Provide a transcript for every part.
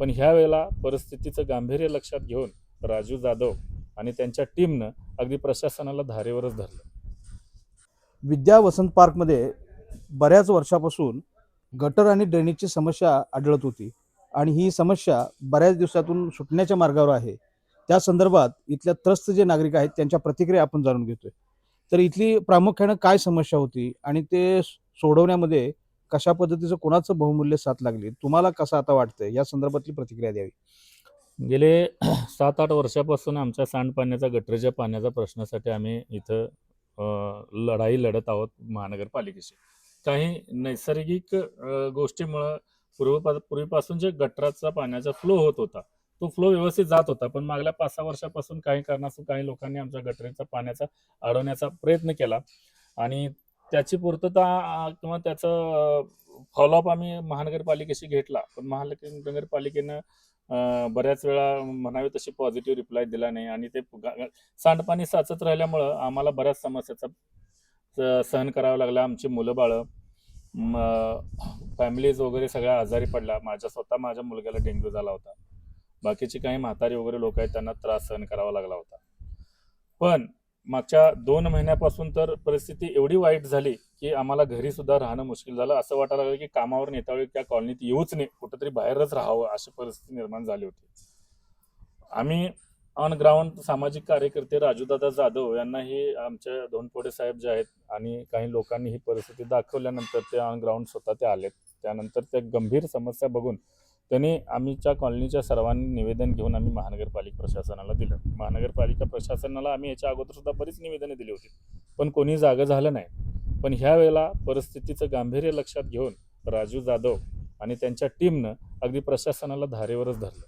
पण ह्या वेळेला परिस्थितीचं गांभीर्य लक्षात घेऊन राजू जाधव आणि त्यांच्या टीमनं अगदी प्रशासनाला धारेवरच धरलं. विद्या वसंत पार्कमध्ये बऱ्याच वर्षापासून गटर आणि ड्रेनेजची समस्या आढळत होती आणि ही समस्या बऱ्याच दिवसातून सुटण्याच्या मार्गावर आहे. त्या संदर्भात इथल्या त्रस्त जे नागरिक आहेत त्यांच्या प्रतिक्रिया आपण जाणून घेतोय. तर इथली प्रामुख्यानं काय समस्या होती आणि ते सोडवण्यामध्ये कशा पद्धतीचं कोणाचं बहुमूल्य साथ लागली, तुम्हाला कसं आता वाटतंय या संदर्भातली प्रतिक्रिया द्यावी. गेले 7-8 वर्षापासून आमच्या सांडपाण्याचा गटरच्या पाण्याच्या प्रश्नासाठी आम्ही इथं लढाई लढत आहोत महानगरपालिकेशी. काही नैसर्गिक गोष्टीमुळं पूर्वीपासून जे गटराचा पाण्याचा फ्लो होत होता, तो फ्लो व्यवस्थित जात होता. पण मागल्या 5-6 वर्षापासून काही कारणास्तव काही लोकांनी आमच्या गटरीचा पाण्याचा अडवण्याचा प्रयत्न केला आणि त्याची पूर्तता किंवा त्याचं फॉलोअप आम्ही महानगरपालिकेशी घेतला. पण महानगरपालिकेनं बऱ्याच वेळा म्हणावी तशी पॉझिटिव्ह रिप्लाय दिला नाही आणि ते सांडपाणी साचत राहिल्यामुळं आम्हाला बऱ्याच समस्याचा सहन करावं लागला. आमची मुलं-बाळं, फॅमिलीज वगैरे सगळ्या आजारी पडल्या. स्वतः माझ्या मुलग्याला डेंग्यू झाला होता. बाकीची काही म्हातारी वगैरे लोक आहेत त्यांना त्रास सहन करावा लागला होता. पण मागच्या 2 महिन्यापासून तर परिस्थिती एवढी वाईट झाली की आम्हाला घरी सुद्धा राहणं मुश्किल झालं. असं वाटायला लागलं की कामावर नेतावेळी त्या कॉलनीत येऊच नये, कुठेतरी बाहेरच राहावं अशी परिस्थिती निर्माण झाली होती. आम्ही ऑन ग्राउंड सामाजिक कार्यकर्ते राजूदादा जाधव यांनाही आमचे धोंडपोडे साहेब जे आहेत आणि काही लोकांनी ही परिस्थिती दाखवल्यानंतर ते ऑन ग्राउंड स्वतः ते आलेत. त्यानंतर ते गंभीर समस्या बघून त्यांनी आमच्या कॉलनीच्या सर्वांनी निवेदन घेऊन आम्ही महानगरपालिका प्रशासनाला दिलं. महानगरपालिका प्रशासनाला आम्ही याच्या अगोदर सुद्धा बरीच निवेदने दिली होती, पण कोणी जागं झालं नाही. पण ह्या वेळेला परिस्थितीचं गांभीर्य लक्षात घेऊन राजू जाधव आणि त्यांच्या टीमनं अगदी प्रशासनाला धारेवरच धरलं.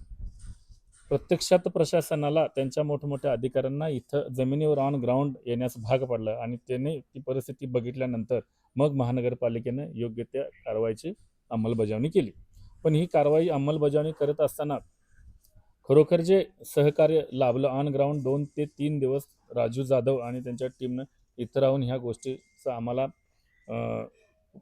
प्रत्यक्षात प्रशासनाला त्यांच्या मोठमोठ्या अधिकाऱ्यांना इथं जमिनीवर ऑन ग्राउंड येण्यास भाग पडलं आणि त्यांनी ती परिस्थिती बघितल्यानंतर मग महानगरपालिकेनं योग्य त्या कारवाईची अंमलबजावणी केली. पण ही कारवाई अंमलबजावणी करत असताना खरोखर जे सहकार्य लाभलं ऑन ग्राउंड 2 ते 3 दिवस राजू जाधव आणि त्यांच्या टीमनं इथं राहून ह्या गोष्टीचं आम्हाला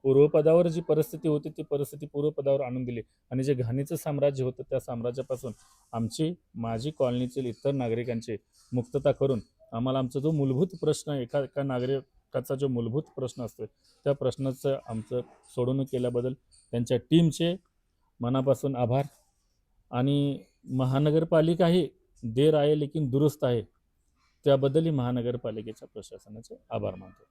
पूर्वपदावर जी परिस्थिती होती ती परिस्थिती पूर्वपदावर आणून दिली आणि जे घाणीचं साम्राज्य होतं त्या साम्राज्यापासून माझी कॉलनीतील इतर नागरिकांची मुक्तता करून आम्हाला आमचा जो मूलभूत प्रश्न एका नागरिकाचा जो मूलभूत प्रश्न असतो त्या प्रश्नाचं आमचं सोडवणूक केल्याबद्दल त्यांच्या टीमचे मनापासून आभार. आणि महानगरपालिका ही देर आहे लेकिन दुरुस्त आहे, त्याबद्दलही महानगरपालिकेच्या प्रशासनाचे आभार मानतो.